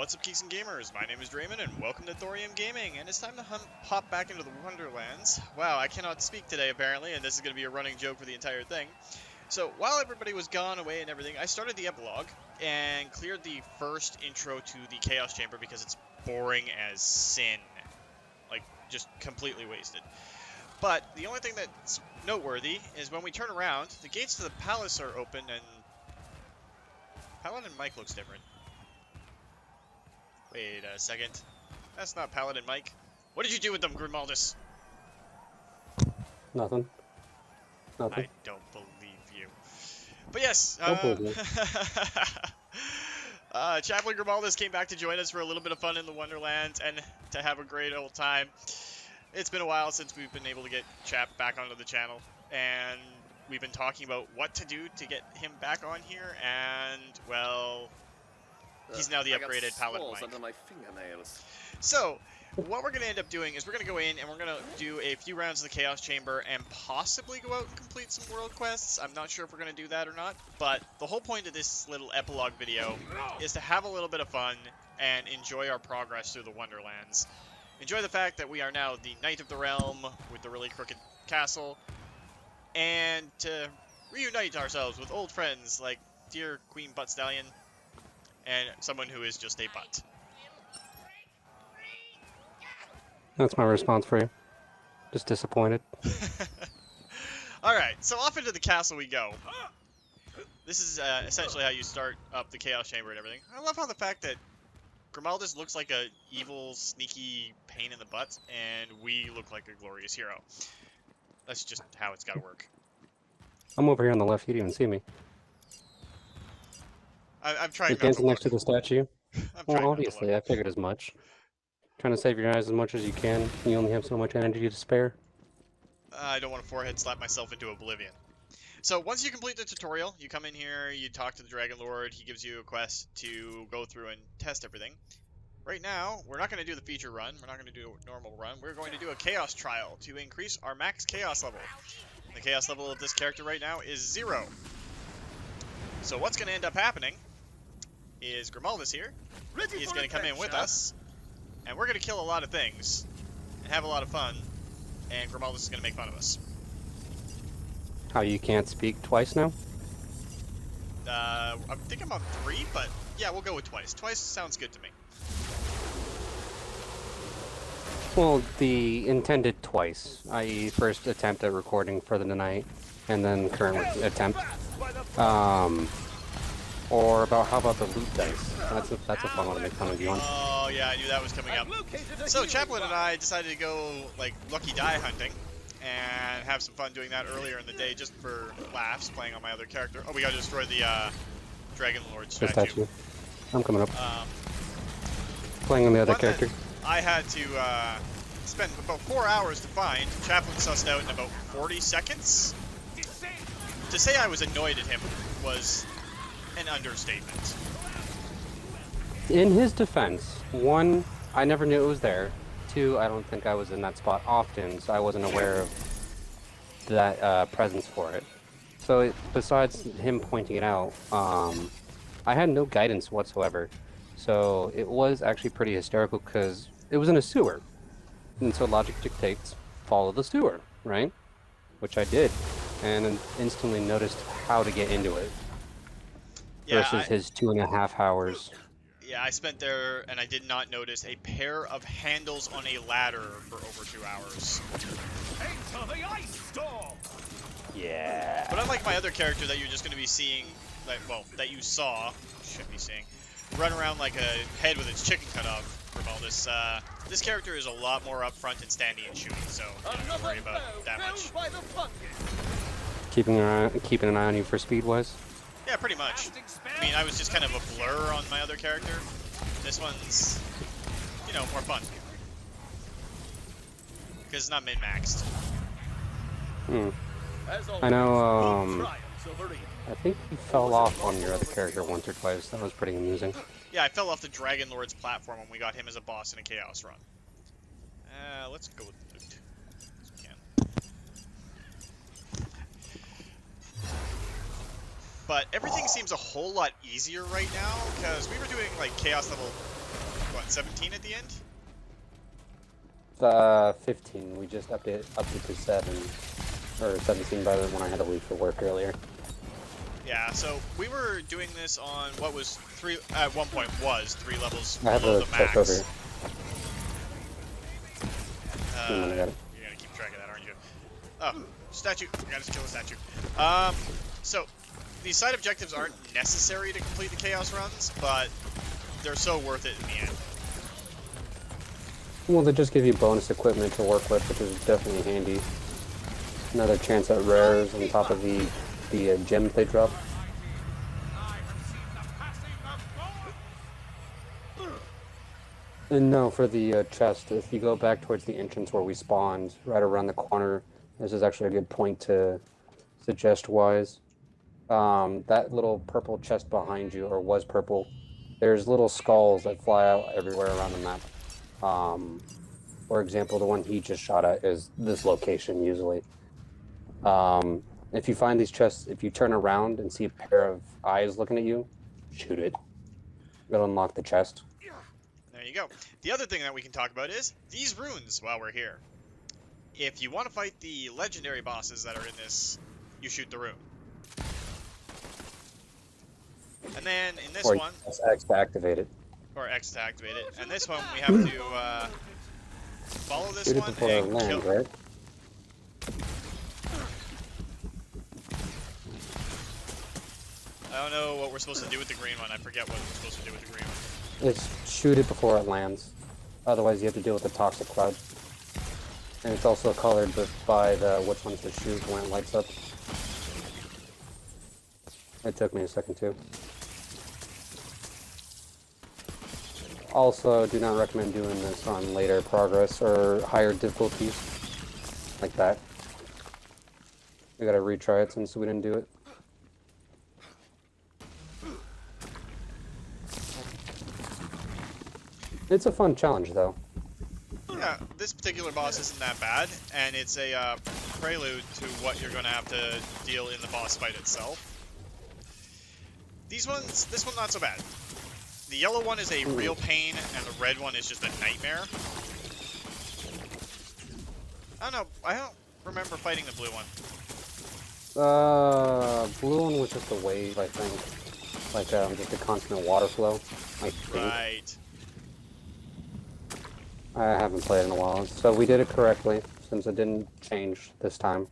What's up, geeks and gamers? My name is Drementfh, and welcome to Thorium Gaming, and it's time to hop back into the Wonderlands. Wow, I cannot speak today, apparently, and this is going to be a running joke for the entire thing. So, while everybody was gone away and everything, I started the Epilogue, and cleared the first intro to the Chaos Chamber because it's boring as sin. Like, just completely wasted. But, the only thing that's noteworthy is when we turn around, the gates to the palace are open, and Paladin Mike looks different. Wait a second. That's not Paladin Mike. What did you do with them, Grimuldis? Nothing. I don't believe you. But yes, Chaplain Grimuldis came back to join us for a little bit of fun in the Wonderlands and to have a great old time. It's been a while since we've been able to get Chap back onto the channel, and we've been talking about what to do to get him back on here, and, well, he's now the upgraded Paladin Mike. Under my fingernails. So, what we're going to end up doing is we're going to go in and we're going to do a few rounds of the Chaos Chamber and possibly go out and complete some world quests. I'm not sure if we're going to do that or not, but the whole point of this little epilogue video is to have a little bit of fun and enjoy our progress through the Wonderlands. Enjoy the fact that we are now the Knight of the Realm with the really crooked castle, and to reunite ourselves with old friends like dear Queen Butt Stallion and someone who is just a butt. That's my response for you. Just disappointed. Alright, so off into the castle we go. This is essentially how you start up the Chaos Chamber and everything. I love how the fact that Grimuldis looks like a evil, sneaky pain in the butt, and we look like a glorious hero. That's just how it's gotta work. I'm over here on the left. You didn't even see me. I'm trying You're not to dancing look. next to the statue? I'm trying Well, not to obviously, look. I figured as much. Trying to save your eyes as much as you can. You only have so much energy to spare. I don't want to forehead slap myself into oblivion. So once you complete the tutorial, you come in here, you talk to the Dragon Lord, he gives you a quest to go through and test everything. Right now, we're not going to do the feature run, we're not going to do a normal run, we're going to do a Chaos Trial to increase our max Chaos level. The Chaos level of this character right now is 0. So what's going to end up happening is Grimuldis here, he's going to come in with us, and we're going to kill a lot of things, and have a lot of fun, and Grimuldis is going to make fun of us. How you can't speak twice now? I think I'm on 3, but yeah, we'll go with twice. Twice sounds good to me. Well, the intended twice, i.e. first attempt at recording for the night, and then current attempt. Or about how about the loot dice? That's a fun one to make fun of you on. Oh yeah, I knew that was coming up. So Chaplain and I decided to go like lucky die hunting and have some fun doing that earlier in the day just for laughs, playing on my other character. Oh, we gotta destroy the Dragon Lord The statue. statue. I'm coming up. Playing on the other character. I had to spend about 4 hours to find. Chaplain sussed out in about 40 seconds. To say I was annoyed at him was an understatement. In his defense, 1, I never knew it was there. 2, I don't think I was in that spot often, so I wasn't aware of that presence for it. So besides him pointing it out, I had no guidance whatsoever. So it was actually pretty hysterical because it was in a sewer. And so logic dictates, follow the sewer, right? Which I did, and instantly noticed how to get into it. Yeah, Versus his 2.5 hours. Yeah, I spent there and I did not notice a pair of handles on a ladder for over 2 hours. Enter the ice storm. Yeah. But unlike my other character that you're just going to be seeing, like, well, that you saw, should be seeing, run around like a head with its chicken cut off, Grimuldis, this character is a lot more upfront and standing and shooting, so don't worry about that much. Keeping an eye on you for speed-wise? Yeah, pretty much. I mean, I was just kind of a blur on my other character. This one's, you know, more fun. Because it's not min-maxed. I know, I think you fell off on your other character once or twice. That was pretty amusing. Yeah, I fell off the Dragon Lord's platform when we got him as a boss in a Chaos run. Let's go with loot. As we can. But everything seems a whole lot easier right now, because we were doing like Chaos level what, 17 at the end? 15. We just upped it to 7 or 17 by the when I had to leave for work earlier. Yeah, so we were doing this on what was at one point was 3 levels I have below a the chest max. over here. You're gonna keep track of that, aren't you? Oh, statue. I gotta kill a statue. So these side objectives aren't necessary to complete the chaos runs, but they're so worth it in the end. Well, they just give you bonus equipment to work with, which is definitely handy. Another chance at rares on top of the gems they drop. And no, for the chest, if you go back towards the entrance where we spawned, right around the corner, this is actually a good point to suggest wise. That little purple chest behind you, or was purple, there's little skulls that fly out everywhere around the map. For example, the one he just shot at is this location usually. If you find these chests, if you turn around and see a pair of eyes looking at you, shoot it. It'll unlock the chest. There you go. The other thing that we can talk about is these runes while we're here. If you want to fight the legendary bosses that are in this, you shoot the rune. And then in this one... Press X to activate it. Or X to activate it. And this one, we have to follow this Shoot it one before it and lands, kill... right? I don't know what we're supposed to do with the green one. I forget what we're supposed to do with the green one. It's shoot it before it lands. Otherwise, you have to deal with the toxic cloud. And it's also colored by the which ones to shoot when it lights up. It took me a second too. Also, do not recommend doing this on later progress or higher difficulties like that. We gotta retry it since we didn't do it. It's a fun challenge, though. Yeah, this particular boss isn't that bad, and it's a prelude to what you're going to have to deal in the boss fight itself. This one not so bad. The yellow one is a real pain, and the red one is just a nightmare. I don't know, I don't remember fighting the blue one. Blue one was just a wave, I think. Like, just a constant water flow, I think. Right. I haven't played in a while, so we did it correctly, since it didn't change this time.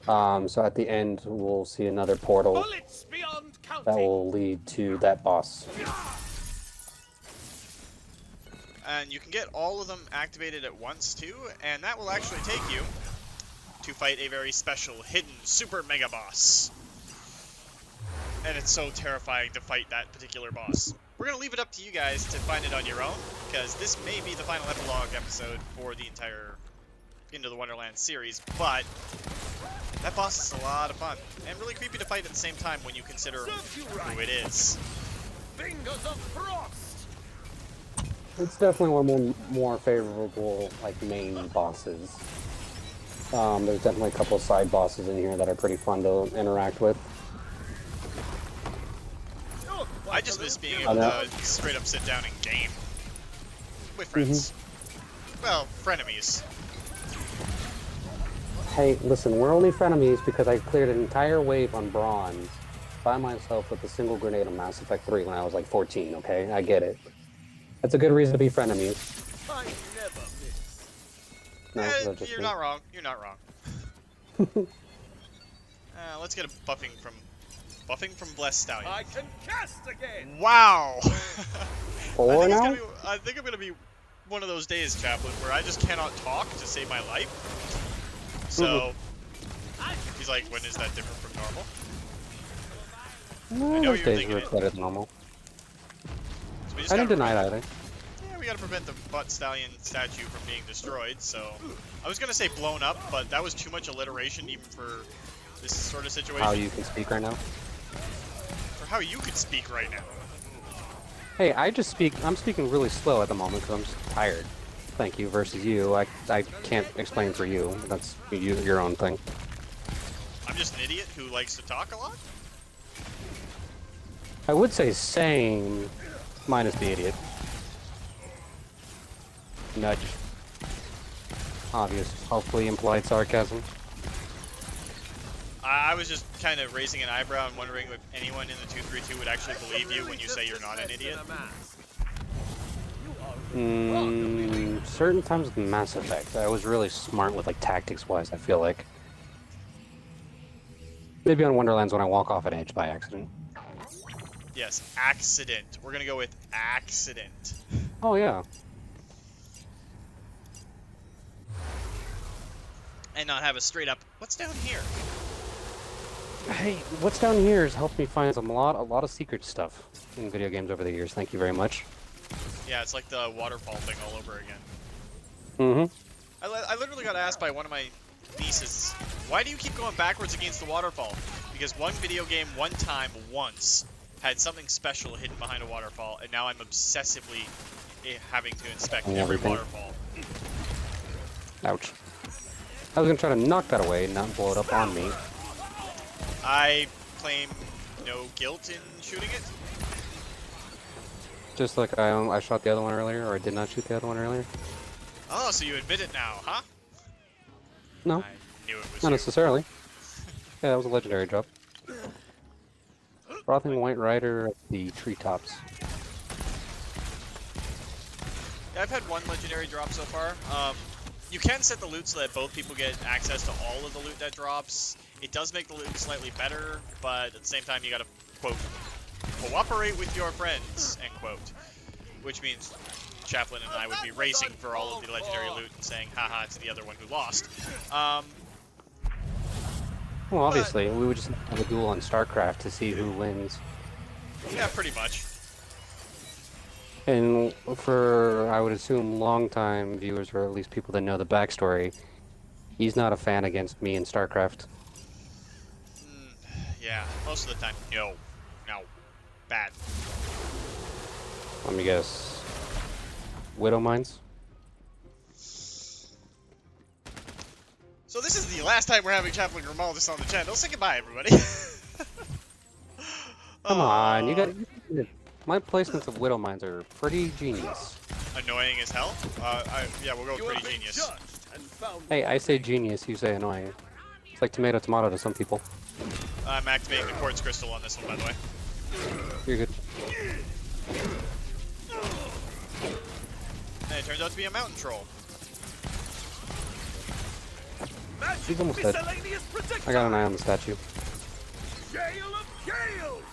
So at the end, we'll see another portal Bullets beyond that counting. will lead to that boss. And you can get all of them activated at once, too, and that will actually take you to fight a very special, hidden, super mega boss. And it's so terrifying to fight that particular boss. We're going to leave it up to you guys to find it on your own, because this may be the final epilogue episode for the entire Into the Wonderlands series, but that boss is a lot of fun, and really creepy to fight at the same time when you consider who it is. Fingers of frost. It's definitely one of the more favorable, like, main bosses. There's definitely a couple of side bosses in here that are pretty fun to interact with. I just miss being able to straight up sit down and game with friends. Well, frenemies. Hey, listen, we're only frenemies because I cleared an entire wave on bronze by myself with a single grenade on Mass Effect 3 when I was like 14, okay? I get it. That's a good reason to be frenemies. I never miss. No, that's just You're me. not wrong. You're not wrong. Let's get a buffing from Blessed Stallion. I can cast again. Wow! Four now? I think I'm gonna be one of those days, Chaplain, where I just cannot talk to save my life. So he's like, when is that different from normal? No, I know those you're days thinking were it. better than normal. So we just I didn't gotta deny it prevent- either. Yeah, we gotta prevent the Butt Stallion statue from being destroyed, so... I was gonna say blown up, but that was too much alliteration even for this sort of situation. How you can speak right now? For how you could speak right now. Hey, I'm speaking really slow at the moment because I'm just tired. Thank you, versus you. I can't explain for you. That's your own thing. I'm just an idiot who likes to talk a lot? I would say same, minus the idiot. Nudge. Obvious, hopefully implied sarcasm. I was just kind of raising an eyebrow and wondering if anyone in the 232 would actually believe you when you say you're not an idiot. Certain times with Mass Effect, I was really smart with like tactics-wise, I feel like. Maybe on Wonderlands when I walk off an edge by accident. Yes, accident. We're gonna go with accident. Oh yeah. And not have a straight up, what's down here? Hey, what's down here has helped me find a lot of secret stuff in video games over the years. Thank you very much. Yeah, it's like the waterfall thing all over again. Mm-hmm. I literally got asked by one of my nieces, why do you keep going backwards against the waterfall? Because one video game, one time, once, had something special hidden behind a waterfall, and now I'm obsessively having to inspect every waterfall. Ouch. I was gonna try to knock that away and not blow it up on me. I claim no guilt in shooting it. Just like I shot the other one earlier, or I did not shoot the other one earlier. Oh, so you admit it now, huh? No, I knew it was not you. necessarily. Yeah, that was a legendary drop. Frothing White Rider at the treetops. Yeah, I've had one legendary drop so far. You can set the loot so that both people get access to all of the loot that drops. It does make the loot slightly better, but at the same time you gotta, quote, cooperate with your friends, end quote. Which means Chaplain and I would be racing for all of the legendary loot and saying, haha, it's the other one who lost. Well, obviously, we would just have a duel on StarCraft to see who wins. Yeah, pretty much. And for, I would assume, long-time viewers, or at least people that know the backstory, he's not a fan against me in StarCraft. Yeah, most of the time, no. No. Bad. Let me guess. Widow Mines? So this is the last time we're having Chaplain Grimuldis on the channel. Say goodbye, everybody. Come on, you got. My placements of Widow Mines are pretty genius. Annoying as hell? Yeah, we'll go with pretty genius. Hey, I say genius, you say annoying. It's like tomato to some people. I'm activating the quartz crystal on this one, by the way. You're good. And it turns out to be a mountain troll. He's almost dead. I got an eye on the statue. Gale of gales!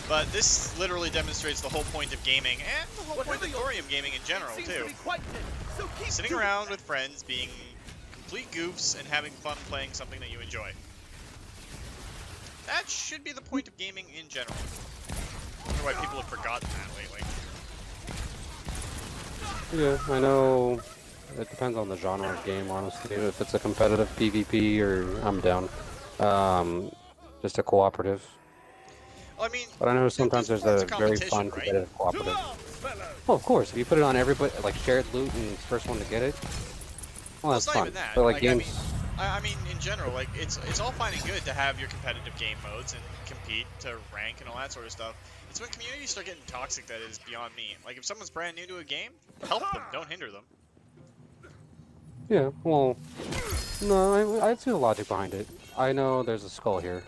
But this literally demonstrates the whole point of gaming, and the whole point of Thorium gaming in general, too. Sitting around with friends, being complete goofs, and having fun playing something that you enjoy. That should be the point of gaming in general. I wonder why people have forgotten that lately. Yeah, I know. It depends on the genre of game, honestly. If it's a competitive PvP, or I'm down. Just a cooperative. Well, I mean, but I know sometimes there's a very fun right? competitive cooperative. Well, of course, if you put it on everybody, like shared loot and first one to get it, well, that's it's not fun. even that. But like games. I mean, in general, like it's all fine and good to have your competitive game modes and compete to rank and all that sort of stuff. It's when communities start getting toxic that is beyond me. Like if someone's brand new to a game, help them, don't hinder them. Yeah, well, no, I see the logic behind it. I know there's a skull here.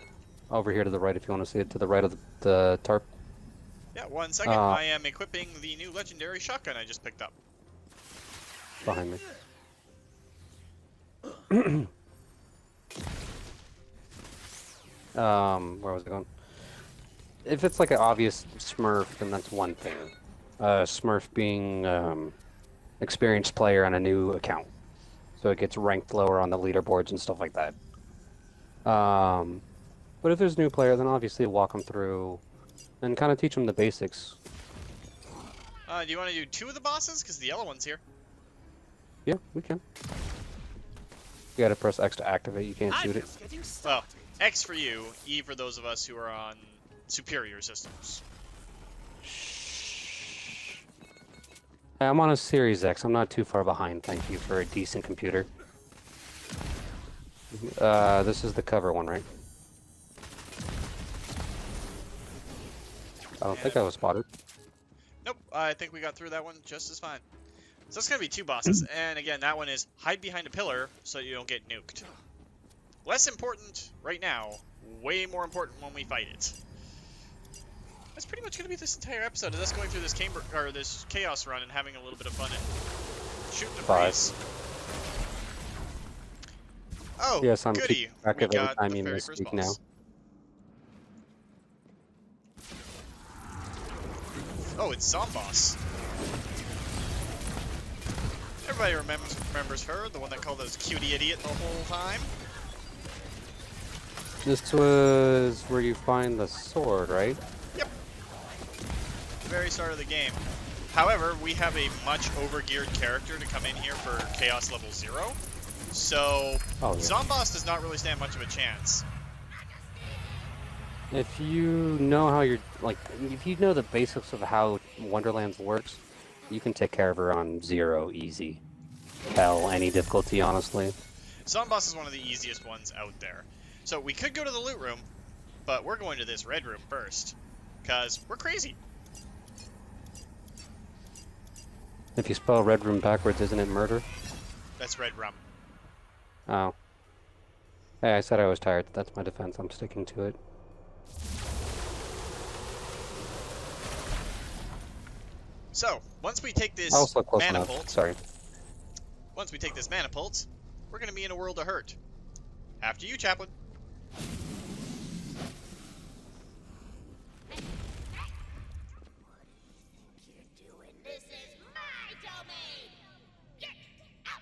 Over here to the right, if you want to see it, to the right of the tarp. Yeah, 1 second. I am equipping the new legendary shotgun I just picked up. Behind me. Where was I going? If it's like an obvious Smurf, then that's one thing. Smurf being experienced player on a new account, so it gets ranked lower on the leaderboards and stuff like that. But if there's a new player, then obviously walk them through and kind of teach them the basics. Do you want to do 2 of the bosses? Because the yellow one's here. Yeah, we can. You gotta press X to activate, you can't shoot it. Well, X for you, E for those of us who are on superior systems. I'm on a Series X, I'm not too far behind, thank you, for a decent computer. This is the cover one, right? I don't think I was spotted. Nope, I think we got through that one just as fine. So it's going to be 2 bosses, and again, that one is hide behind a pillar so you don't get nuked. Less important right now, way more important when we fight it. That's pretty much going to be this entire episode, is us going through this this chaos run and having a little bit of fun and shooting the breeze. Oh, yes, I'm goody. keeping track We of every got time the you very first misspeak boss. Oh, it's Zomboss. Everybody remembers her, the one that called us cutie idiot the whole time. This was where you find the sword, right? Yep. The very start of the game. However, we have a much overgeared character to come in here for Chaos level 0. So, Zomboss does not really stand much of a chance. If you know how you're, like, if you know the basics of how Wonderlands works, you can take care of her on 0 easy. Hell, any difficulty, honestly. Zomboss is one of the easiest ones out there. So we could go to the loot room, but we're going to this red room first. Because we're crazy. If you spell red room backwards, isn't it murder? That's red rum. Oh. Hey, I said I was tired. That's my defense. I'm sticking to it. So, once we take this Also close mana enough. pult, Sorry. once we take this mana pult, we're going to be in a world of hurt. After you, Chaplain. This is my domain! Get out!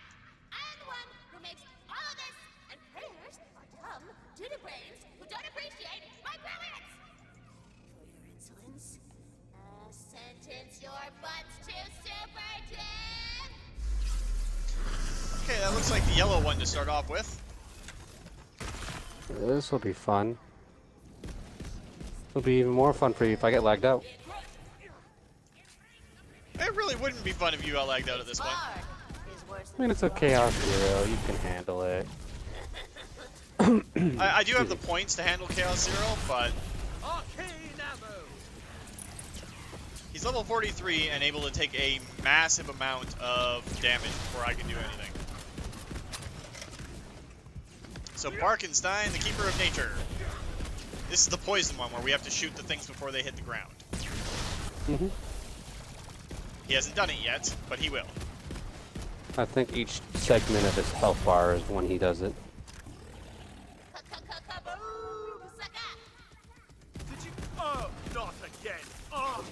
I'm the one who makes all of this, and prayers are dumb to the brains who don't appreciate my brilliance! For your insolence, sentence your butts to super death! Okay, that looks like the yellow one to start off with. This will be fun. It'll be even more fun for you if I get lagged out. It really wouldn't be fun if you got lagged out at this point. I mean, it's a Chaos Zero. You can handle it. I do have the points to handle Chaos Zero, but he's level 43 and able to take a massive amount of damage before I can do anything. So Barkenstein, the Keeper of Nature. This is the poison one where we have to shoot the things before they hit the ground. Mm-hmm. He hasn't done it yet, but he will. I think each segment of his health bar is when he does it. Kaboom, sucker! Did you? Oh, not again! Oh!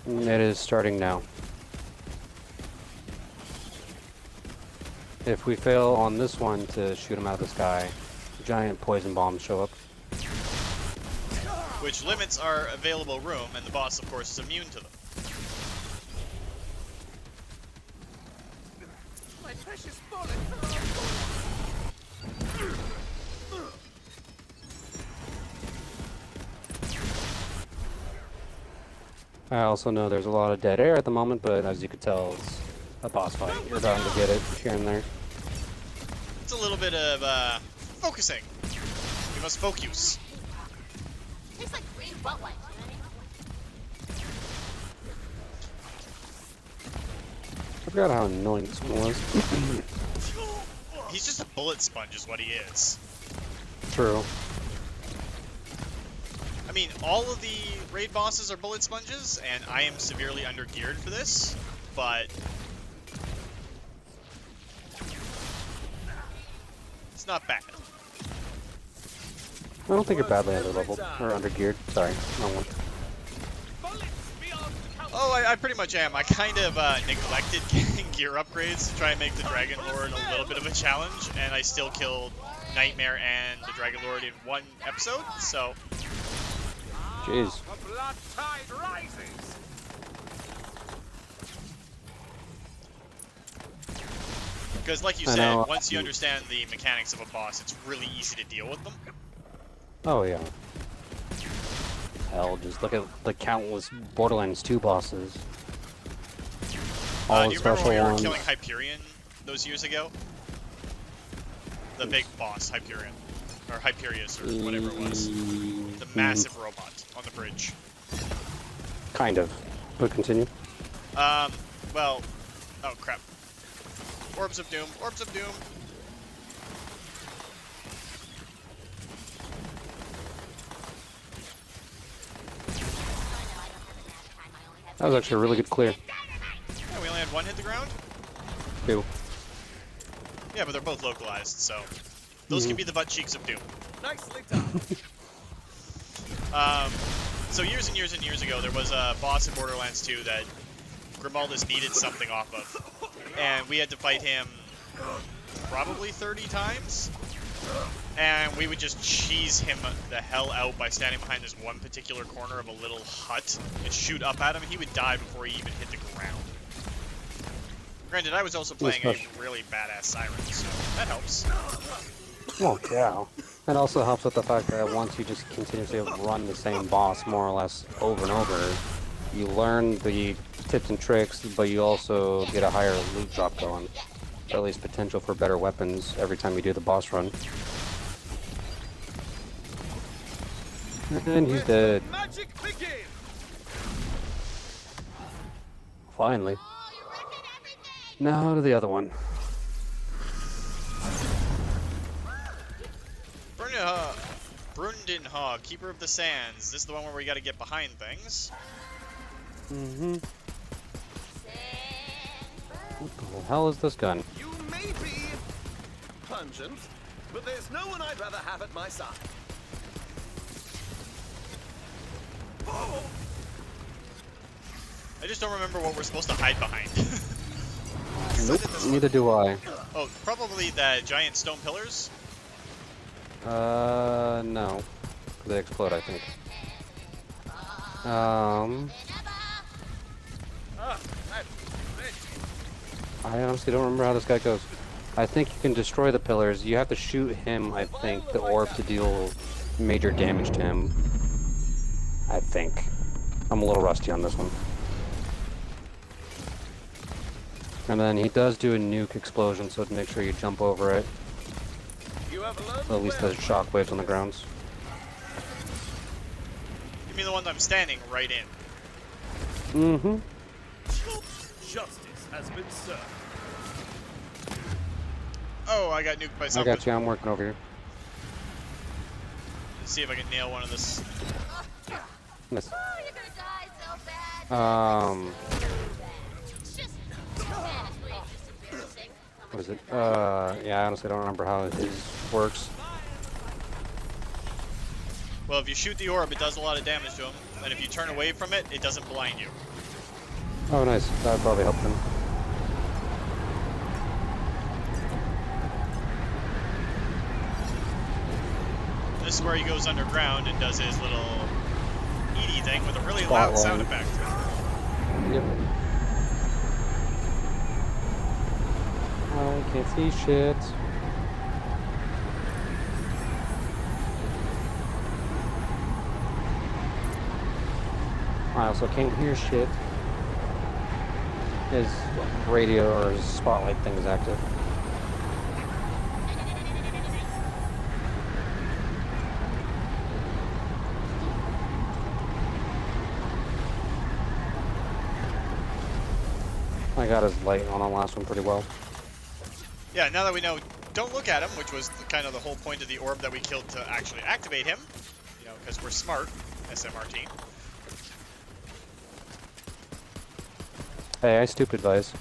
It is starting now. If we fail on this one to shoot him out of the sky, giant poison bombs show up. Which limits our available room, and the boss, of course, is immune to them. My precious bullet! I also know there's a lot of dead air at the moment, but as you could tell, it's a boss fight. You're bound to get it here and there. It's a little bit of focusing. We must focus. Tastes like green butt wipes, you know what I forgot how annoying this one was. He's just a bullet sponge is what he is. True. I mean, all of the raid bosses are bullet sponges, and I am severely undergeared for this, but it's not bad. I don't think you're badly underleveled or undergeared. Sorry, wrong one. Oh, I pretty much am. I kind of neglected getting gear upgrades to try and make the Dragon Lord a little bit of a challenge, and I still killed Nightmare and the Dragon Lord in one episode, so Jeez. The blood tide rises! because like you I said, know. once you understand the mechanics of a boss, it's really easy to deal with them. Oh yeah. Hell, just look at the countless Borderlands 2 bosses. All Do the you remember special when we were ones. killing Hyperion those years ago? The big boss, Hyperion. Or Hyperius, or whatever it was. The massive robot on the bridge. Kind of. But continue. Well, oh crap. Orbs of Doom, Orbs of Doom. That was actually a really good clear. Yeah, we only had one hit the ground? 2. Yeah, but they're both localized, so those can be the butt cheeks of Doom. Nicely done. So years and years and years ago, there was a boss in Borderlands 2 that Grimuldis needed something off of. And we had to fight him probably 30 times. And we would just cheese him the hell out by standing behind this one particular corner of a little hut and shoot up at him. He would die before he even hit the ground. Granted, I was also playing a really badass Siren, so that helps. Oh, yeah. It also helps with the fact that once you just continuously run the same boss more or less over and over, you learn the tips and tricks, but you also get a higher loot drop going. Or at least potential for better weapons every time you do the boss run. And he's dead. Magic begin. Finally. Oh, you're wrecking everything! Now to the other one. Brundenhog, Keeper of the Sands. This is the one where we gotta get behind things. Mm-hmm. What the hell is this gun? You may be pungent, but there's no one I'd rather have at my side. Oh! I just don't remember what we're supposed to hide behind. Nope, neither do I. Oh, probably the giant stone pillars? No. They explode, I think. Ah, I honestly don't remember how this guy goes. I think you can destroy the pillars. You have to shoot him, I think, the orb to deal major damage to him. I think. I'm a little rusty on this one. And then he does do a nuke explosion, so make sure you jump over it. you have learned At least there's shockwaves on the grounds. You mean the one I'm standing right in? Mm-hmm. justice has been served. Oh, I got nuked by I something. got you, I'm working over here. Let's see if I can nail one of this. Miss. Oh, you're gonna die so bad. It's just honestly, it's just embarrassing. What is it? Yeah, I honestly don't remember how his works. Well, if you shoot the orb, it does a lot of damage to him. And if you turn away from it, it doesn't blind you. Oh, nice. That probably helped him. This is where he goes underground and does his little Edie thing with a really loud sound effect. Yep. I can't see shit. I also can't hear shit. His radio or his spotlight thing is active. I got his light on the last one pretty well. Yeah, now that we know, don't look at him, which was kind of the whole point of the orb that we killed to actually activate him. You know, because we're smart, SMRT. Hey, I stupid advise.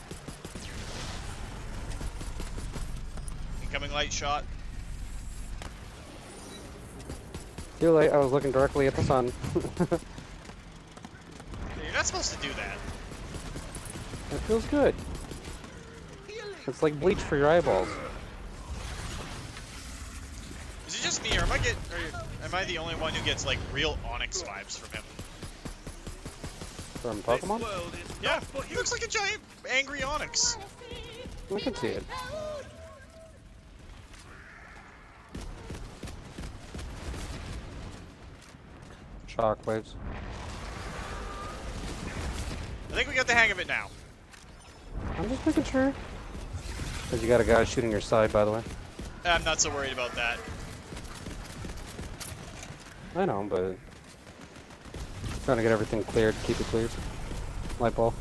Incoming light shot. Too late, I was looking directly at the sun. You're not supposed to do that. It feels good. It's like bleach for your eyeballs. Is it just me, or am I the only one who gets like real Onyx vibes from him? From This Pokemon? world is Yeah, not what he you looks like a giant angry Onyx. I can see it. Shockwaves. I think we got the hang of it now. I'm just making sure. Because you got a guy shooting your side, by the way. I'm not so worried about that. I know, but trying to get everything cleared, keep it cleared. Light bulb.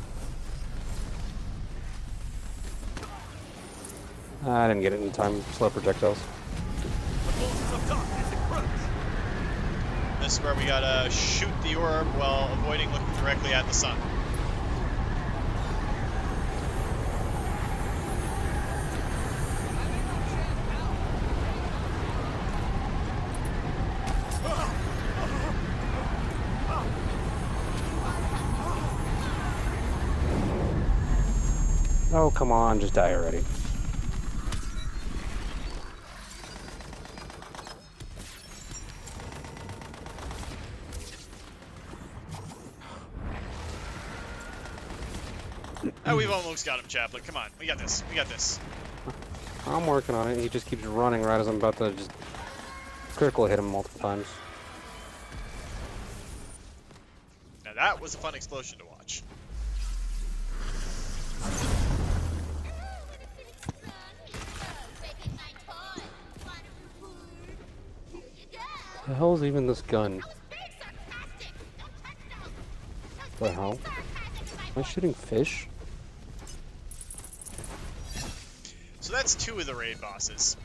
I didn't get it in time. Slow projectiles. The forces of darkness encroach. This is where we gotta shoot the orb while avoiding looking directly at the sun. Oh, come on, just die already. Oh, we've almost got him, Chaplain. Come on, we got this. We got this. I'm working on it. He just keeps running right as I'm about to just critical hit him multiple times. Now that was a fun explosion to watch. The hell's even this gun? What the hell? Am I shooting fish? So that's 2 of the raid bosses.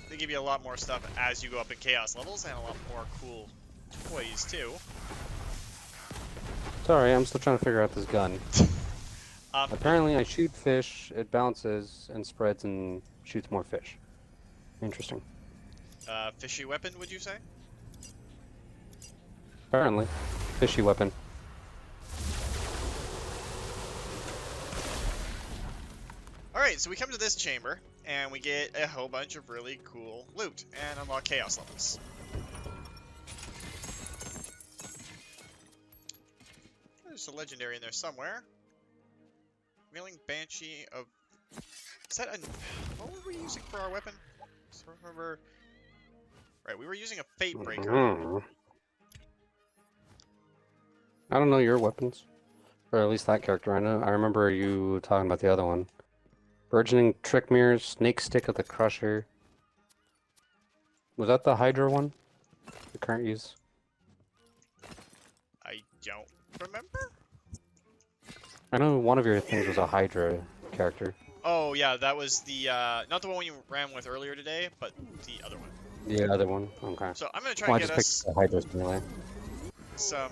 They give you a lot more stuff as you go up in chaos levels, and a lot more cool toys too. Sorry, I'm still trying to figure out this gun. Apparently I shoot fish, it bounces and spreads and shoots more fish. Interesting. Fishy weapon, would you say? Apparently. Fishy weapon. Alright, so we come to this chamber, and we get a whole bunch of really cool loot, and unlock chaos levels. There's a legendary in there somewhere. Wheeling Banshee of... Is that a... What were we using for our weapon? I don't remember... Right, we were using a Fate Breaker. I don't know your weapons. Or at least that character I know. I remember you talking about the other one. Burgeoning Trick Mirror, Snake Stick of the Crusher. Was that the Hydra one? The current use? I don't remember? I know one of your things was a Hydra character. Oh yeah, that was the, not the one you ran with earlier today, but the other one. The other one? Okay. So I'm gonna try Well, I and just get us picked the Hydras anyway. some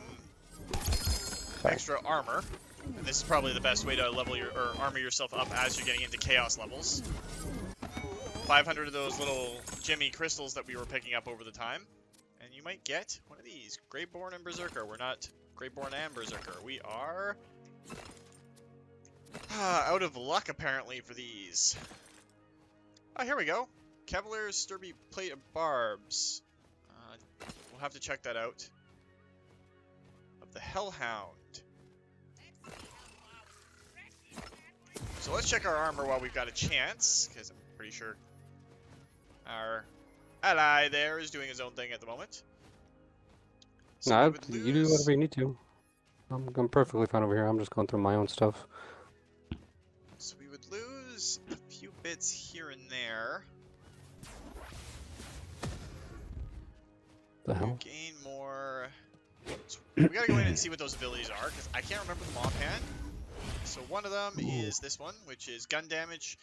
extra armor. And this is probably the best way to level your or armor yourself up as you're getting into chaos levels. 500 of those little Jimmy crystals that we were picking up over the time, and you might get one of these. Greyborn and Berserker. We're not Greyborn and Berserker. We are out of luck apparently for these. Oh, here we go. Cavalier's Sturdy Plate of Barbs. We'll have to check that out. Of the Hellhound. So let's check our armor while we've got a chance, because I'm pretty sure our ally there is doing his own thing at the moment. So No, you do whatever you need to. I'm perfectly fine over here. I'm just going through my own stuff. So we would lose a few bits here and there. The hell? Gain more. So we gotta go in and see what those abilities are, because I can't remember them offhand. So one of them is this one, which is gun damage,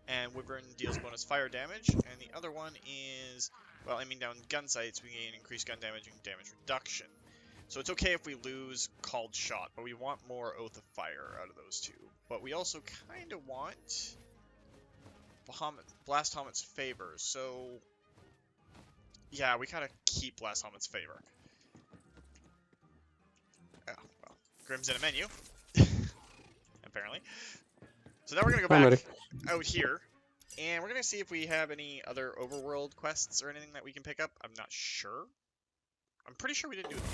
and Wyvern deals bonus fire damage, and the other one is, well, aiming down gun sights, we gain increased gun damage and damage reduction. So it's okay if we lose Called Shot, but we want more Oath of Fire out of those two. But we also kind of want Blast Helmet's Favor, so yeah, we gotta keep Blast Helmet's Favor. Oh, well, Grim's in a menu. Apparently. So now we're gonna go back out here, and we're gonna see if we have any other overworld quests or anything that we can pick up. I'm not sure. I'm pretty sure we didn't do them.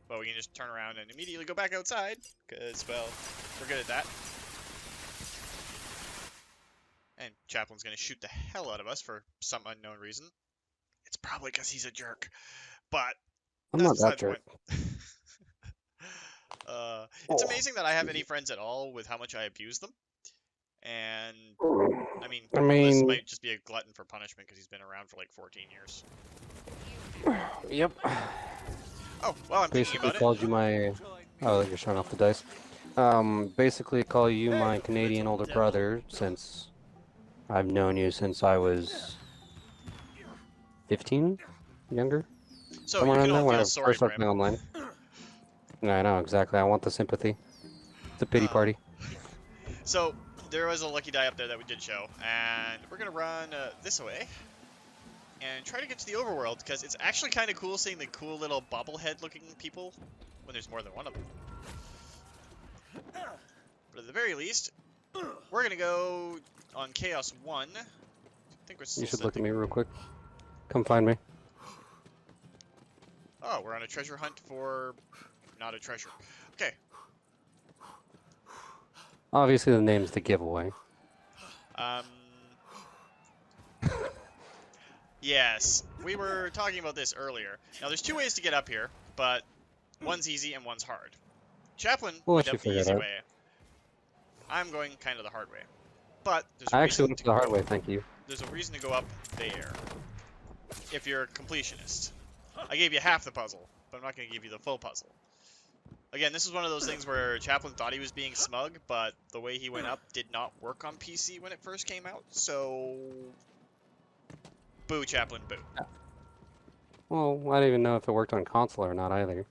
But we can just turn around and immediately go back outside, because, well, we're good at that. And Chaplain's gonna shoot the hell out of us for some unknown reason. It's probably because he's a jerk. But I'm not that jerk. It's amazing that I have any friends at all with how much I abuse them. And, I mean, this might just be a glutton for punishment because he's been around for like 14 years. Yep. Oh, well, I'm thinking Basically about called you my... Oh, you're showing off the dice. Basically call you my Canadian older brother since I've known you since I was 15, younger. So Somewhere you in can there all when feel I sorry first for started him. playing online. Yeah, I know exactly. I want the sympathy. It's a pity Uh, party. So there was a lucky die up there that we did show, and we're gonna run this way and try to get to the overworld because it's actually kind of cool seeing the cool little bobblehead-looking people when there's more than one of them. But at the very least, we're gonna go on Chaos 1. I think we're still You should set look to... at me real quick. Come find me. Oh, we're on a treasure hunt for not a treasure. Okay. Obviously, the name's the giveaway. Yes, we were talking about this earlier. Now, there's two ways to get up here, but one's easy and one's hard. Chaplain We'll went let you up the figure it easy out. way. I'm going kind of the hard way. But there's a I actually reason went to the hard go, way, thank you. there's a reason to go up there. If you're a completionist. I gave you half the puzzle, but I'm not going to give you the full puzzle. Again, this is one of those things where Chaplain thought he was being smug, but the way he went up did not work on PC when it first came out, so... Boo, Chaplain, boo. Well, I don't even know if it worked on console or not either.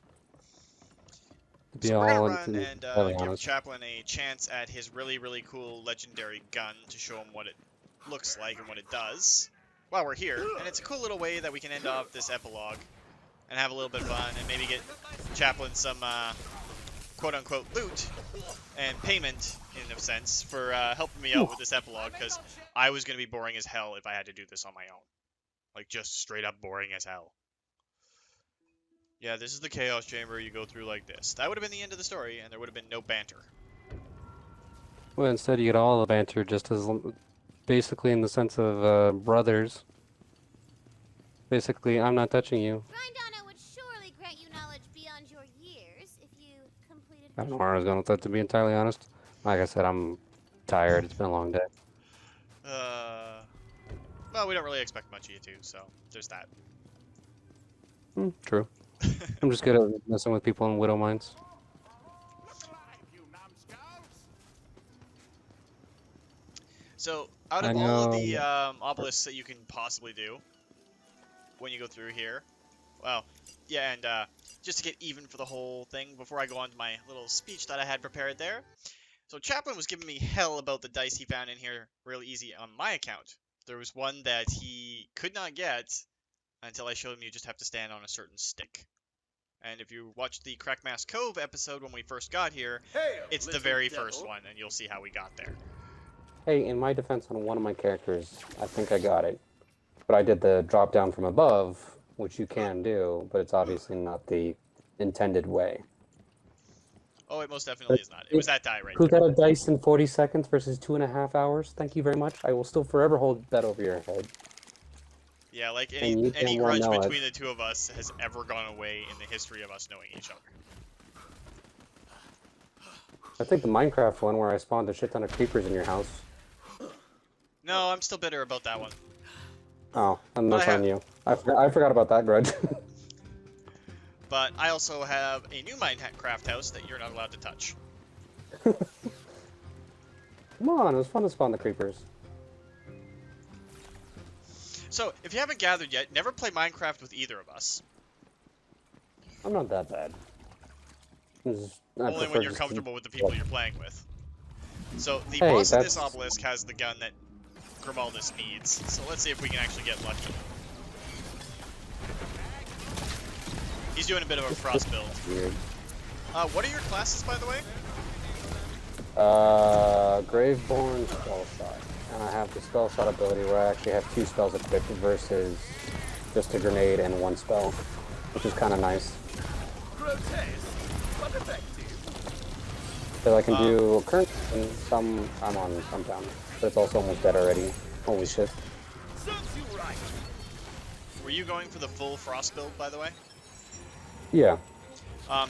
To be So we're gonna all run and entirely give honest. Chaplain a chance at his really, really cool legendary gun to show him what it looks like and what it does while we're here. And it's a cool little way that we can end off this epilogue and have a little bit of fun and maybe get Chaplain some quote-unquote loot and payment, in a sense, for helping me out with this epilogue, because I was going to be boring as hell if I had to do this on my own. Like, just straight up boring as hell. Yeah, this is the Chaos Chamber. You go through like this. That would have been the end of the story, and there would have been no banter. Well, instead you get all the banter, just as basically in the sense of brothers. Basically, I'm not touching you. Grindana would surely grant you knowledge beyond your years if you completed I don't know where I was going with that, to be entirely honest. Like I said, I'm tired. It's been a long day. Well, we don't really expect much of you two, so there's that. True. I'm just good at messing with people in widow mines. So, out I of all of the know. obelisks that you can possibly do when you go through here, well, yeah, and just to get even for the whole thing, before I go on to my little speech that I had prepared there, so Chaplain was giving me hell about the dice he found in here really easy on my account. There was one that he could not get until I showed him you just have to stand on a certain stick. And if you watch the Crackmass Cove episode when we first got here, it's the very first one, and you'll see how we got there. Hey, in my defense on one of my characters, I think I got it. But I did the drop down from above, which you can do, but it's obviously not the intended way. Oh, it most definitely is not. It was that die right Who there. got a dice in 40 seconds versus 2.5 hours? Thank you very much. I will still forever hold that over your head. Yeah, like And you any damn well grudge know it. between the two of us has ever gone away in the history of us knowing each other. I think the Minecraft one where I spawned a shit ton of creepers in your house. No, I'm still bitter about that one. Oh, and But that's I on have- you. I forgot about that grudge. But I also have a new Minecraft house that you're not allowed to touch. Come on, it was fun to spawn the creepers. So, if you haven't gathered yet, never play Minecraft with either of us. I'm not that bad. I Only prefer when you're just- comfortable with the people you're playing with. So, the Hey, boss of this that's- obelisk has the gun that Grimuldis needs. So let's see if we can actually get lucky. He's doing a bit of a frost build. Weird. What are your classes, by the way? Graveborn spell shot. And I have the spell shot ability where I actually have 2 spells equipped versus just a grenade and 1 spell, which is kind of nice. Grotesque, but effective. So I can do current and some I'm on some down, but it's also almost dead already. Holy shit. Serves you right. Were you going for the full frost build, by the way? Yeah.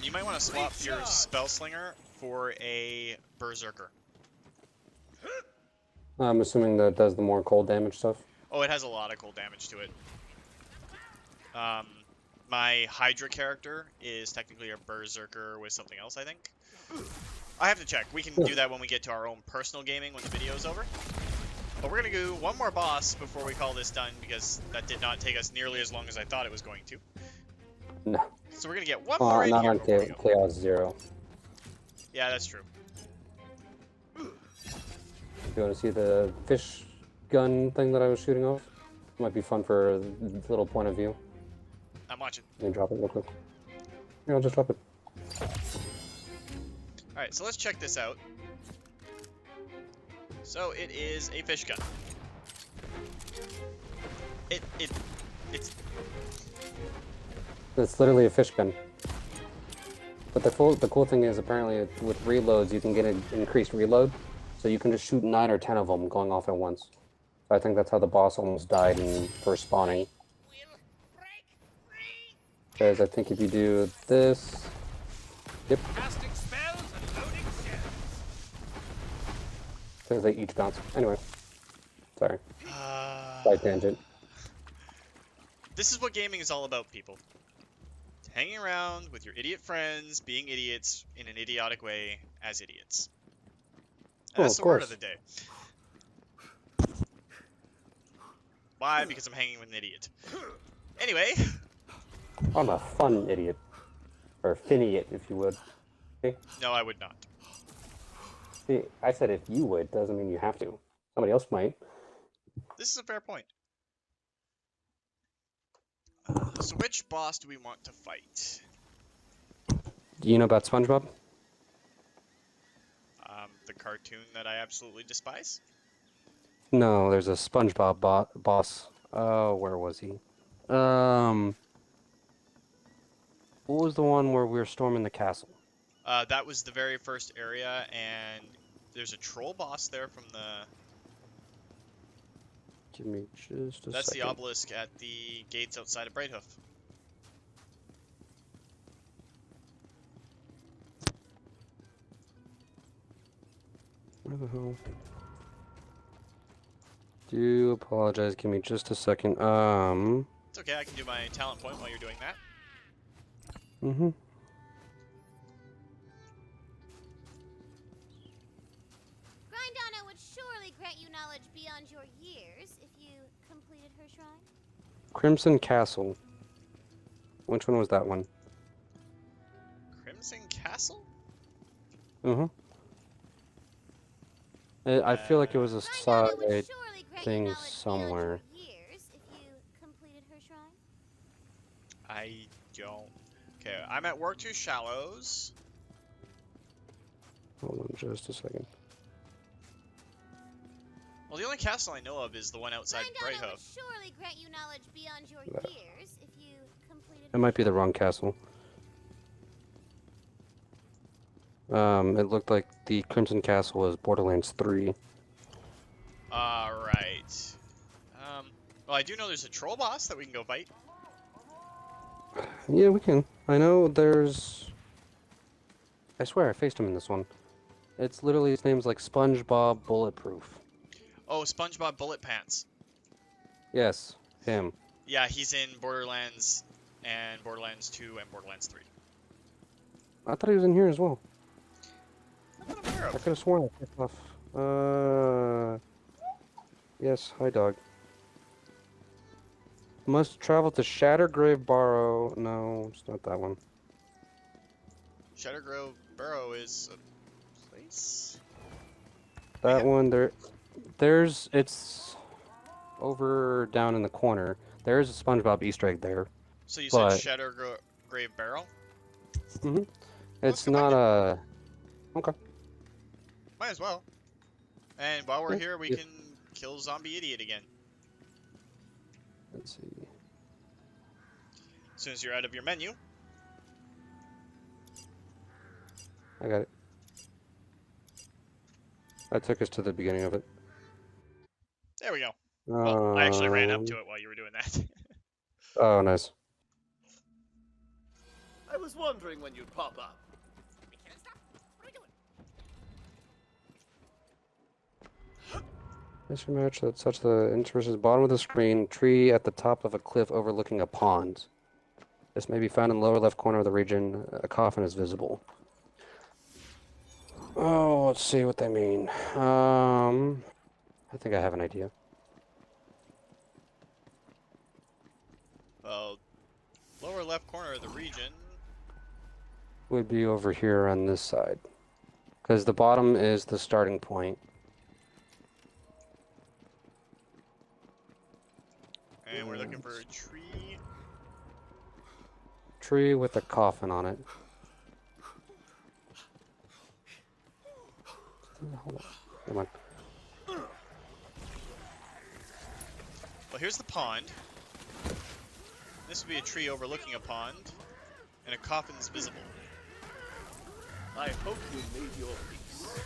You might want to swap your spell slinger for a berserker. I'm assuming that does the more cold damage stuff. Oh, it has a lot of cold damage to it. My Hydra character is technically a berserker with something else, I think. I have to check. We can do that when we get to our own personal gaming when the video's over. But we're gonna do one more boss before we call this done, because that did not take us nearly as long as I thought it was going to. No. So we're gonna get one more in Not here on before we go. Chaos 0. Yeah, that's true. You want to see the fish gun thing that I was shooting off? Might be fun for a little point of view. I'm watching. Let me drop it real quick. Here, I'll just drop it. Alright, so let's check this out. So it is a fish gun. It's literally a fish gun. But the cool thing is, apparently, with reloads, you can get an increased reload. So you can just shoot 9 or 10 of them going off at once. So I think that's how the boss almost died in first spawning. Because I think if you do this... Yep. Casting spells and loading shells. Because they each bounce. Anyway. Sorry. Side tangent. This is what gaming is all about, people. Hanging around with your idiot friends, being idiots in an idiotic way as idiots. And that's the word of the day. Why? Because I'm hanging with an idiot. Anyway. I'm a fun idiot. Or finiot, if you would. Okay? No, I would not. See, I said if you would, doesn't mean you have to. Somebody else might. This is a fair point. So which boss do we want to fight? Do you know about SpongeBob? The cartoon that I absolutely despise? No, there's a SpongeBob boss. Oh, where was he? What was the one where we were storming the castle? That was the very first area, and there's a troll boss there from the... Give me just a That's second. the obelisk at the gates outside of Brighthoof. Where the hell? Do apologize. Give me just a second. It's okay, I can do my talent point while you're doing that. Mm-hmm. Grindana would surely grant you knowledge beyond your years if you completed her shrine. Crimson Castle. Which one was that one? Crimson Castle? Mm-hmm. I feel like it was a Grindana would side surely grant you thing knowledge somewhere. beyond your years if you completed her shrine. I don't... Okay, I'm at Work 2 Shallows. Hold on just a second. Well, the only castle I know of is the one outside Grindana would Brighthoof. surely grant you knowledge beyond your Yeah. years if you completed It might be the wrong castle. It looked like the Crimson Castle was Borderlands 3. Alright. Well, I do know there's a troll boss that we can go fight. Yeah, we can. I know there's... I swear I faced him in this one. It's literally, his name's like SpongeBob Bulletproof. Oh, SpongeBob Bullet Pants. Yes, him. Yeah, he's in Borderlands and Borderlands 2 and Borderlands 3. I thought he was in here as well. I'm not aware I of. could have sworn I picked off. Yes, hi dog. Must travel to Shattergrave Barrow. No, it's not that one. Shadowgrove Burrow is a place? That Yeah. one it's over down in the corner. There's a SpongeBob Easter egg there. So you But- said Shadowgrave Barrel? It's go not find a... Okay. Might as well. And while we're Yeah, here, we yeah. can kill Zombie Idiot again. Let's see. As soon as you're out of your menu. I got it. That took us to the beginning of it. There we go. Well, I actually ran up Um, to it while you were doing that. Oh, nice. I was wondering when you'd pop up. We can't stop. What are we doing? This match that such the interest is bottom of the screen, tree at the top of a cliff overlooking a pond. This may be found in the lower left corner of the region. A coffin is visible. Oh, let's see what they mean. I think I have an idea. Well, lower left corner of the region. Would be over here on this side. Because the bottom is the starting point. And we're looking for a tree. Tree with a coffin on it. Hold on. Come on. Well, here's the pond. This would be a tree overlooking a pond. And a coffin's visible. I hope you made your peace.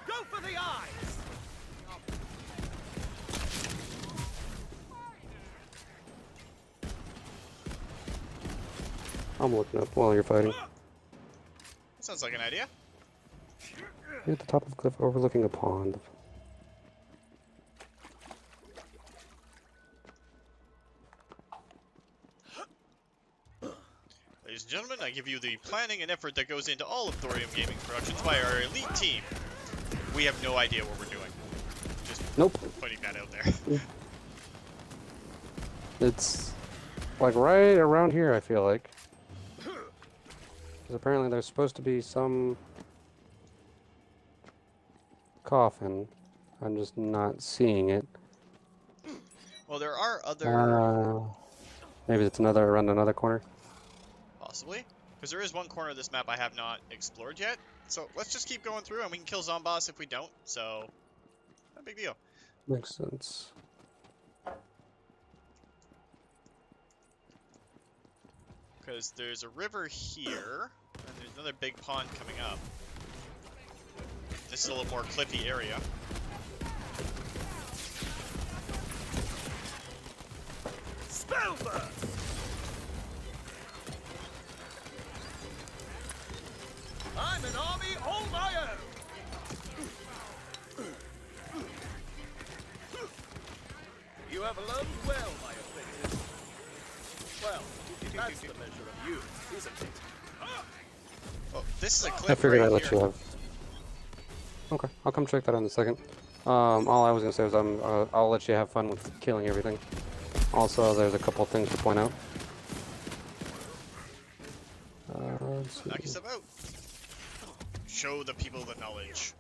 Go for the eyes! I'm looking up while you're fighting. That sounds like an idea. You're at the top of the cliff overlooking a pond. Ladies and gentlemen, I give you the planning and effort that goes into all of Thorium Gaming Productions by our elite team. We have no idea what we're doing. Just putting that out there. It's like right around here, I feel like. Because apparently there's supposed to be some coffin. I'm just not seeing it. Well, there are other... Maybe it's around another corner. Possibly. Because there is one corner of this map I have not explored yet. So let's just keep going through and we can kill Zomboss if we don't. So, no big deal. Makes sense. Because there's a river here, and there's another big pond coming up. This is a little more cliffy area. Spellburst! I'm an army all my own! You have learned well, my offensive. Well, that's the measure of you, isn't it? Oh, this is a cliff I figured right I'd let here. you have. Okay, I'll come check that out in a second. All I was gonna say was I'll let you have fun with killing everything. Also, there's a couple things to point out. Let's see. Knock yourself out. Show the people the knowledge.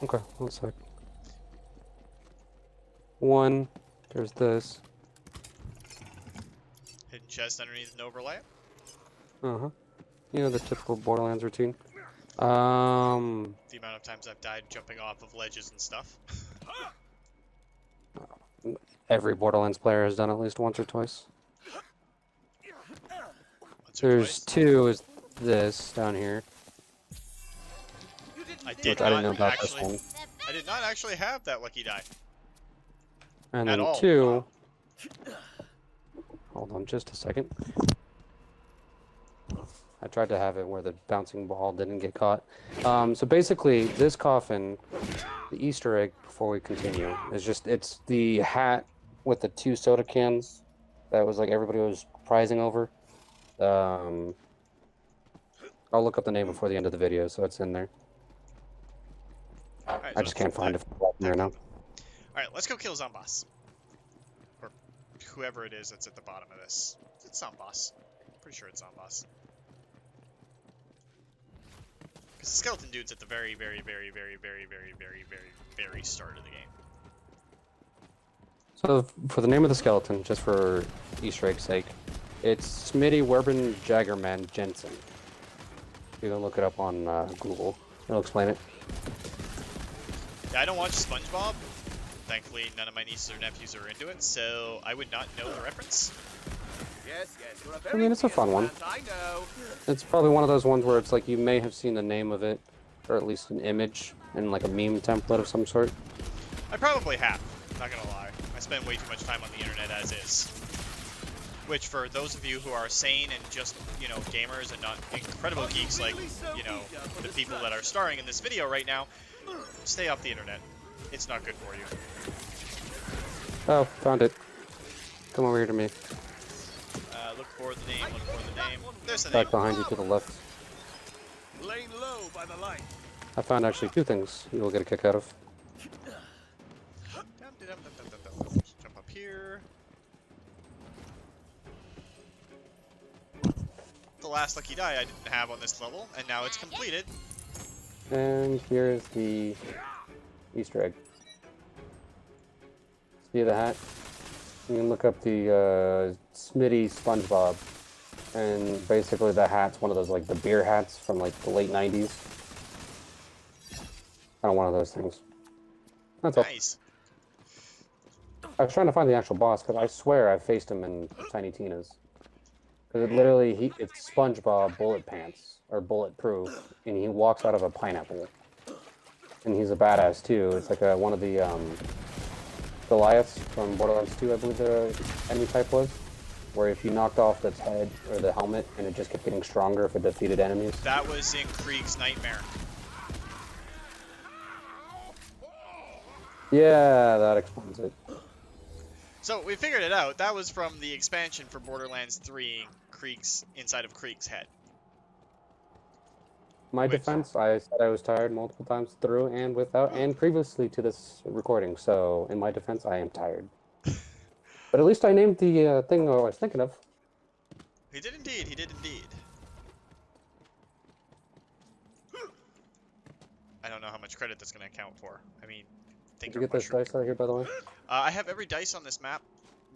Okay, one sec. One, there's this. Hidden chest underneath an overlay. Uh-huh. You know, the typical Borderlands routine. The amount of times I've died jumping off of ledges and stuff. Every Borderlands player has done at least once or twice. Once or There's twice. two is this down here. I did I didn't know not about this actually. one. I did not actually have that lucky die. And At then all. two. Hold on just a second. I tried to have it where the bouncing ball didn't get caught. So basically, this coffin, the Easter egg before we continue, is just, it's the hat with the two soda cans that was like everybody was prizing over. I'll look up the name before the end of the video, so it's in there. Alright, I just can't find it there now. Alright, let's go kill Zomboss. Or whoever it is that's at the bottom of this. It's Zomboss. Pretty sure it's Zomboss. Because the skeleton dude's at the very, very, very, very, very, very, very, very, very start of the game. So for the name of the skeleton, just for Easter egg's sake, it's Smitty Werben Jaggerman Jensen. You can look it up on Google. It'll explain it. Yeah, I don't watch SpongeBob. Thankfully, none of my nieces or nephews are into it, so I would not know the reference. Yes, you're a I very mean, it's a fun one. I know. It's probably one of those ones where it's like you may have seen the name of it, or at least an image, in like a meme template of some sort. I probably have, not gonna lie. I spend way too much time on the internet as is. Which, for those of you who are sane and just, you know, gamers and not incredible geeks like, you know, the people that are starring in this video right now, stay off the internet. It's not good for you. Oh, found it. Come over here to me. Look for the name, look for the name. There's the name. Back behind you to the left. Laying low by the light. I found actually two things you will get a kick out of. the last lucky die I didn't have on this level, and now it's completed. And here's the Easter egg. See the hat? You can look up the Smitty SpongeBob, and basically the hat's one of those like the beer hats from like the late 90s. Kind of one of those things. That's all. Nice. I was trying to find the actual boss because I swear I faced him in Tiny Tina's. Because it literally, it's SpongeBob bullet pants, or bulletproof, and he walks out of a pineapple. And he's a badass too. It's like one of the Goliaths from Borderlands 2, I believe the enemy type was. Where if you knocked off its head, or the helmet, and it just kept getting stronger if it defeated enemies. That was in Krieg's Nightmare. Yeah, that explains it. So we figured it out. That was from the expansion for Borderlands 3, inside of Krieg's head. My defense, I said I was tired multiple times through and without, and previously to this recording, so in my defense, I am tired. But at least I named the thing I was thinking of. He did indeed, he did indeed. I don't know how much credit that's going to account for. I mean, Did you get this dice out here, by the way? I have every dice on this map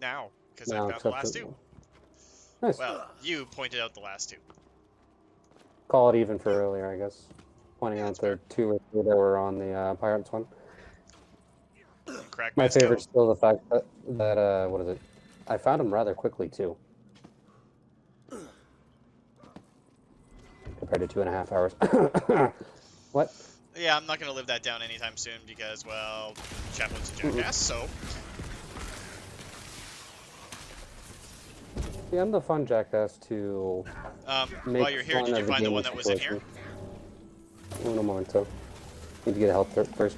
now, because I No, found the except last for- two. Nice. Well, you pointed out the last two. Call it even for earlier, I guess. Pointing out the two or three that were on the Pirates one. Crack My Masco. favorite's still the fact that, what is it? I found him rather quickly, too. Compared to 2.5 hours. What? Yeah, I'm not going to live that down anytime soon because, well, Chaplain's a jackass, so... Yeah, I'm the fun jackass to while you're here, did you find the one that was in here? Uno momento. Need to get a health first.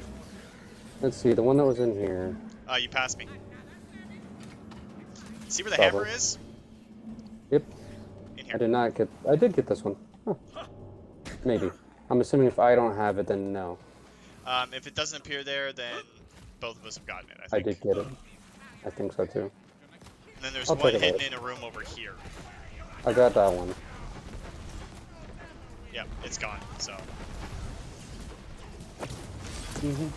Let's see, the one that was in here. You passed me. See where the Probably. hammer is? Yep. In here. I did not get. I did get this one. Huh. Maybe. I'm assuming if I don't have it, then no. If it doesn't appear there, then both of us have gotten it, I I think. did get it. I think so too. And then there's I'll one take it hidden later. in a room over here. I got that one. Yep, it's gone, so... Mm-hmm.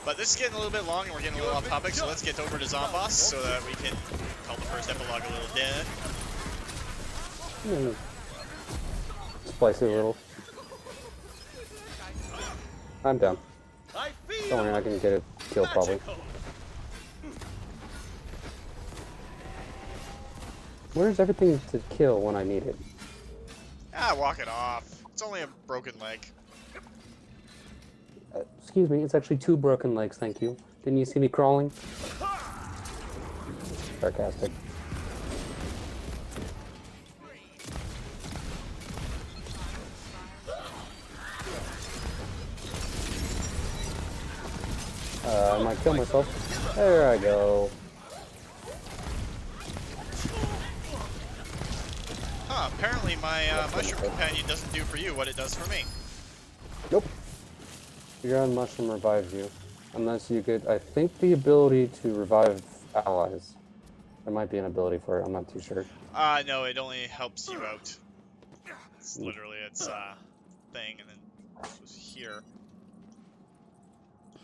But this is getting a little bit long and we're getting a little off topic, so let's get over to Zomboss so that we can call the first epilogue a little dead. Splice it a little. I'm down. I feel Don't worry, I can get it killed probably. magical. Where's everything to kill when I need it? Ah, walk it off. It's only a broken leg. Excuse me, it's actually 2 broken legs, thank you. Didn't you see me crawling? Sarcastic. I might kill myself. There I go. Huh, apparently my mushroom companion doesn't do for you what it does for me. Nope. Your own mushroom revives you. Unless you get, I think, the ability to revive allies. There might be an ability for it, I'm not too sure. No, it only helps you out. It's literally its thing, and then this was here.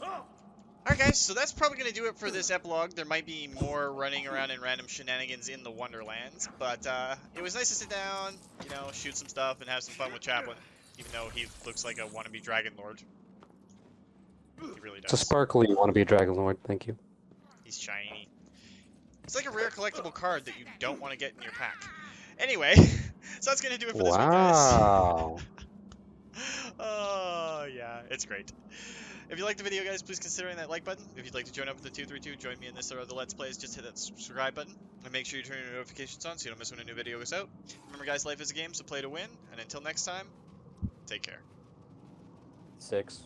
Alright guys, so that's probably going to do it for this epilogue. There might be more running around in random shenanigans in the Wonderlands, but it was nice to sit down, you know, shoot some stuff and have some fun with Chaplain, even though he looks like a wannabe Dragon Lord. He really does. It's a sparkly wannabe Dragon Lord, thank you. He's shiny. It's like a rare collectible card that you don't want to get in your pack. Anyway, so that's going to do it for this one, guys. Wow. Oh, yeah, it's great. If you liked the video, guys, please consider hitting that like button. If you'd like to join up with the 232, join me in this or other Let's Plays, just hit that subscribe button. And make sure you turn your notifications on so you don't miss when a new video goes out. Remember, guys, life is a game, so play to win. And until next time, take care. 6.